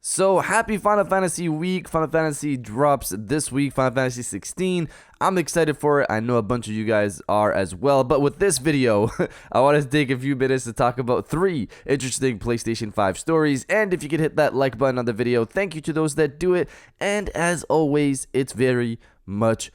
So happy Final Fantasy week. Final Fantasy drops this week, Final Fantasy 16. I'm excited for it. I know a bunch of you guys are as well. But with this video, I want to take a few minutes to talk about 3 interesting PlayStation 5 stories. And if you could hit that like button on the video, thank you to those that do it. And as always, it's very much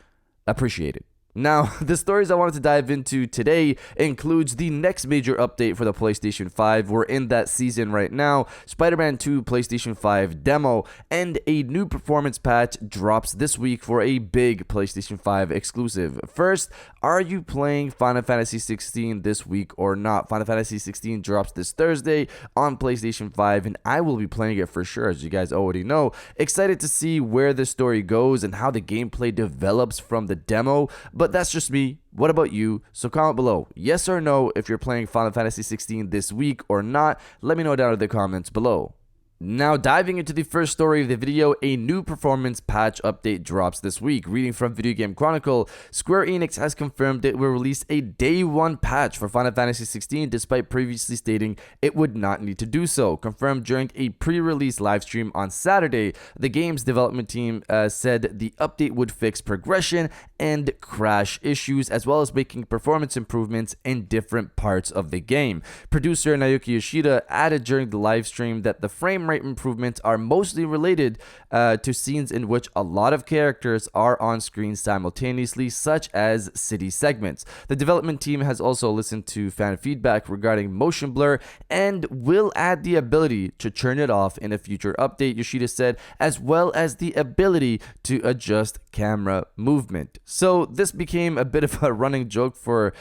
appreciated. Now, the stories I wanted to dive into today includes the next major update for the PlayStation 5. We're in that season right now. Spider-Man 2 PlayStation 5 demo and a new performance patch drops this week for a big PlayStation 5 exclusive. First, are you playing Final Fantasy 16 this week or not? Final Fantasy 16 drops this Thursday on PlayStation 5 and I will be playing it for sure, as you guys already know. Excited to see where the story goes and how the gameplay develops from the demo. But that's just me. What about you? So comment below, yes or no, if you're playing Final Fantasy 16 this week or not. Let me know down in the comments below. Now, diving into the first story of the video, a new performance patch update drops this week. Reading from Video Game Chronicle, Square Enix has confirmed it will release a day 1 patch for Final Fantasy 16 despite previously stating it would not need to do so. Confirmed during a pre-release livestream on Saturday, the game's development team said the update would fix progression and crash issues, as well as making performance improvements in different parts of the game. Producer Naoki Yoshida added during the livestream that the frame rate improvements are mostly related to scenes in which a lot of characters are on screen simultaneously, such as city segments. The development team has also listened to fan feedback regarding motion blur and will add the ability to turn it off in a future update, Yoshida said, as well as the ability to adjust camera movement. So this became a bit of a running joke for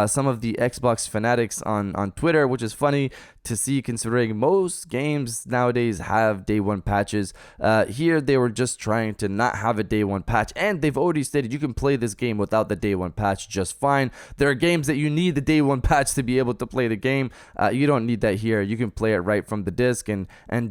some of the Xbox fanatics on Twitter, which is funny to see considering most games nowadays have day 1 patches. Here they were just trying to not have a day 1 patch, and they've already stated you can play this game without the day 1 patch just fine. There are games that you need the day 1 patch to be able to play the game. You don't need that here. You can play it right from the disc and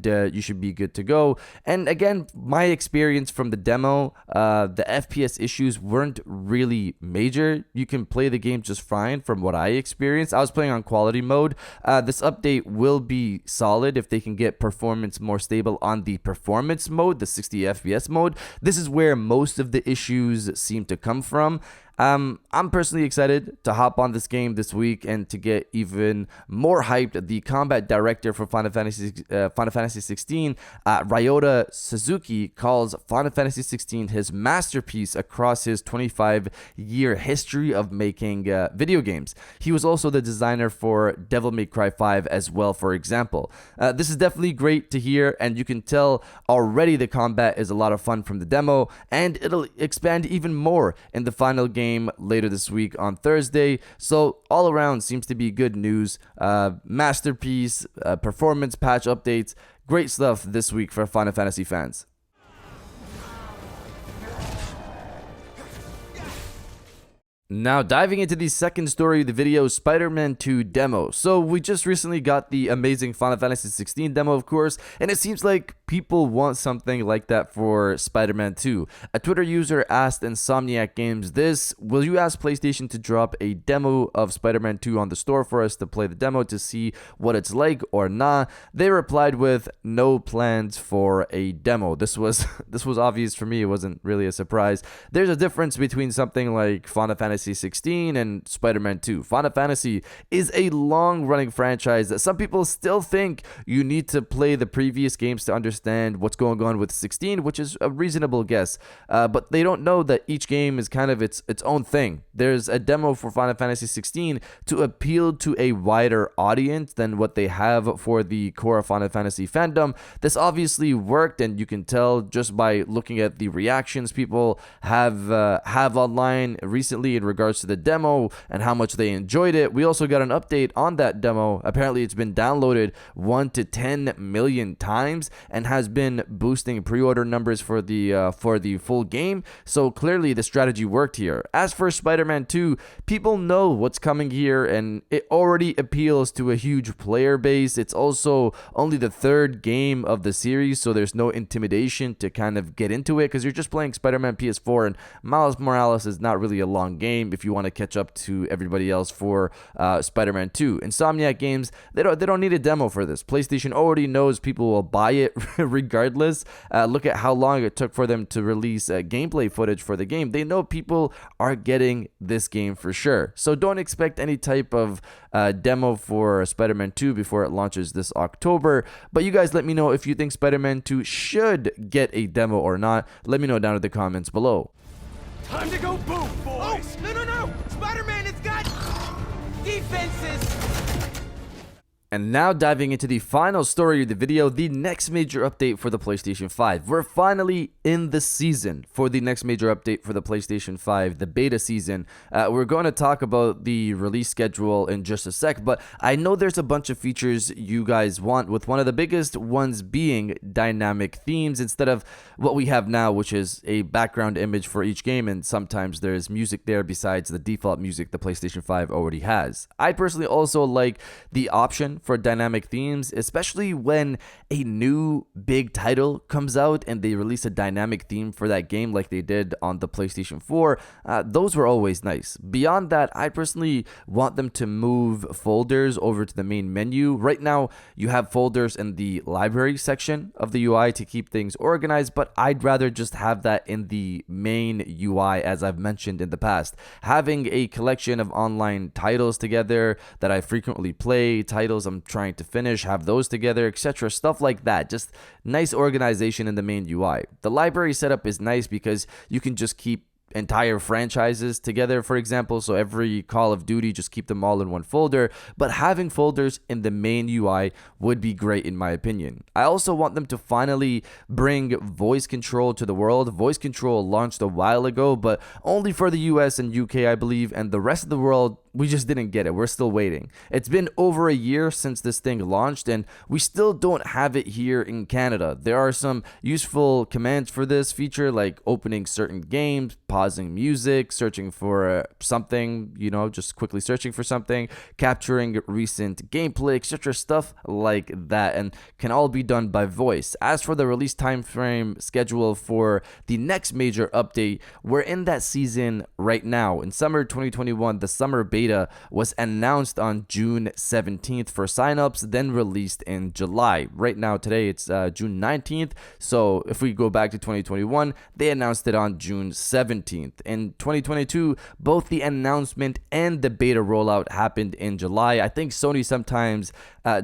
you should be good to go. And again, my experience from the demo, the FPS issues weren't really major. You can play the game just fine from what I experienced. I was playing on quality mode. This update will be solid if they can get performance more stable on the performance mode, the 60 FPS mode. This is where most of the issues seem to come from. I'm personally excited to hop on this game this week and to get even more hyped. The combat director for Final Fantasy 16, Ryota Suzuki, calls Final Fantasy 16 his masterpiece across his 25-year history of making video games. He was also the designer for Devil May Cry 5 as well, for example. This is definitely great to hear, and you can tell already the combat is a lot of fun from the demo, and it'll expand even more in the final game later this week on Thursday. So all around seems to be good news. Masterpiece, performance patch updates, great stuff this week for Final Fantasy fans. Now, diving into the second story of the video, Spider-Man 2 demo. So we just recently got the amazing Final Fantasy 16 demo, of course, and it seems like people want something like that for Spider-Man 2. A Twitter user asked Insomniac Games this: will you ask PlayStation to drop a demo of Spider-Man 2 on the store for us to play the demo to see what it's like or not? They replied with no plans for a demo. This was obvious for me. It wasn't really a surprise. There's a difference between something like Final Fantasy 16 and Spider-Man 2. Final Fantasy is a long-running franchise that some people still think you need to play the previous games to understand what's going on with 16, which is a reasonable guess. But they don't know that each game is kind of its own thing. There's a demo for Final Fantasy 16 to appeal to a wider audience than what they have for the core Final Fantasy fandom. This obviously worked, and you can tell just by looking at the reactions people have online recently in regards to the demo and how much they enjoyed it. We also got an update on that demo. Apparently it's been downloaded 1 to 10 million times and has been boosting pre-order numbers for the full game. So clearly the strategy worked here. As for Spider-Man 2, people know what's coming here and it already appeals to a huge player base. It's also only the 3rd game of the series, so there's no intimidation to kind of get into it because you're just playing Spider-Man PS4, and Miles Morales is not really a long game if you want to catch up to everybody else for Spider-Man 2. Insomniac Games, they don't need a demo for this. PlayStation already knows people will buy it regardless. Look at how long it took for them to release gameplay footage for the game. They know people are getting this game for sure. So don't expect any type of demo for Spider-Man 2 before it launches this October. But you guys let me know if you think Spider-Man 2 should get a demo or not. Let me know down in the comments below. Time to go boom, boys! Oh, no! Spider-Man has got defenses! And now diving into the final story of the video, the next major update for the PlayStation 5. We're finally in the season for the next major update for the PlayStation 5, the beta season. We're going to talk about the release schedule in just a sec, but I know there's a bunch of features you guys want, with one of the biggest ones being dynamic themes instead of what we have now, which is a background image for each game, and sometimes there's music there besides the default music the PlayStation 5 already has. I personally also like the option for dynamic themes, especially when a new big title comes out and they release a dynamic theme for that game like they did on the PlayStation 4. Those were always nice. Beyond that, I personally want them to move folders over to the main menu. Right now, you have folders in the library section of the UI to keep things organized, but I'd rather just have that in the main UI, as I've mentioned in the past. Having a collection of online titles together that I frequently play, titles I'm trying to finish, have those together, etc. Stuff like that. Just nice organization in the main UI. The library setup is nice because you can just keep entire franchises together, for example, so every Call of Duty, just keep them all in one folder. But having folders in the main UI would be great in my opinion. I also want them to finally bring voice control to the world. Voice control launched a while ago, but only for the US and UK, I believe, and the rest of the world, we just didn't get it. We're still waiting. It's been over a year since this thing launched, and we still don't have it here in Canada. There are some useful commands for this feature, like opening certain games, pausing music, searching for something, just quickly searching for something, capturing recent gameplay, etc. Stuff like that, and can all be done by voice. As for the release time frame schedule for the next major update, we're in that season right now. In summer 2021, the summer beta was announced on June 17th for signups, then released in July. Right now, today, it's June 19th. So if we go back to 2021, they announced it on June 17th. In 2022, both the announcement and the beta rollout happened in July. I think Sony sometimes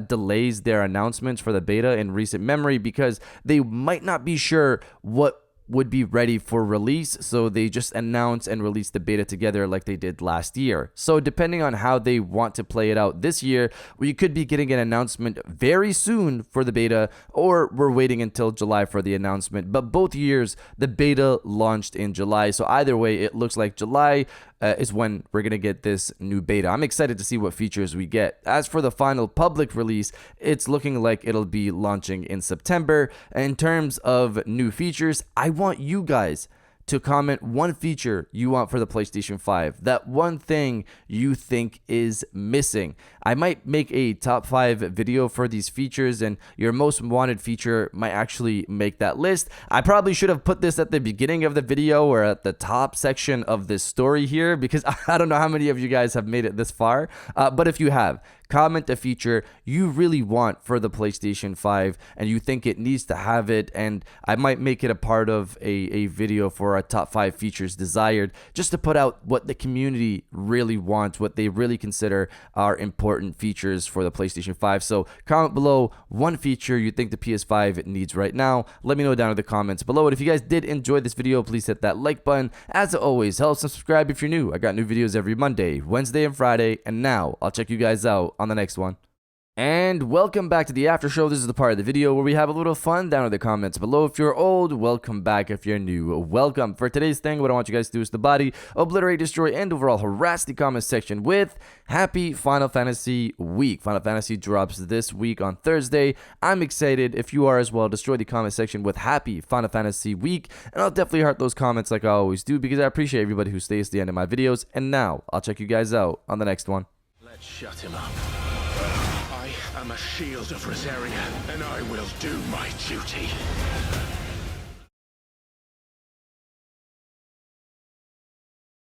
delays their announcements for the beta in recent memory because they might not be sure what would be ready for release, so they just announce and release the beta together like they did last year. So depending on how they want to play it out this year, we could be getting an announcement very soon for the beta, or we're waiting until July for the announcement. But both years, the beta launched in July, so either way, it looks like July is when we're going to get this new beta. I'm excited to see what features we get. As for the final public release, it's looking like it'll be launching in September. In terms of new features, I want you guys to comment one feature you want for the PlayStation 5. That one thing you think is missing. I might make a top 5 video for these features, and your most wanted feature might actually make that list. I probably should have put this at the beginning of the video or at the top section of this story here, because I don't know how many of you guys have made it this far. But if you have, comment a feature you really want for the PlayStation 5 and you think it needs to have it, and I might make it a part of a video for our top 5 features desired, just to put out what the community really wants, what they really consider are important features for the PlayStation 5. So comment below one feature you think the PS5 needs right now. Let me know down in the comments below. And if you guys did enjoy this video, please hit that like button. As always, help subscribe if you're new. I got new videos every Monday, Wednesday, and Friday. And now I'll check you guys out on the next one. And welcome back to the after show. This is the part of the video where we have a little fun down in the comments below. If you're old, welcome back. If you're new, welcome. For today's thing, what I want you guys to do is to body, obliterate, destroy, and overall harass the comment section with Happy Final Fantasy Week. Final Fantasy drops this week on Thursday. I'm excited. If you are as well, destroy the comment section with Happy Final Fantasy Week. And I'll definitely heart those comments like I always do, because I appreciate everybody who stays to the end of my videos. And now, I'll check you guys out on the next one. Let's shut him up. I'm a shield of Rosaria, and I will do my duty.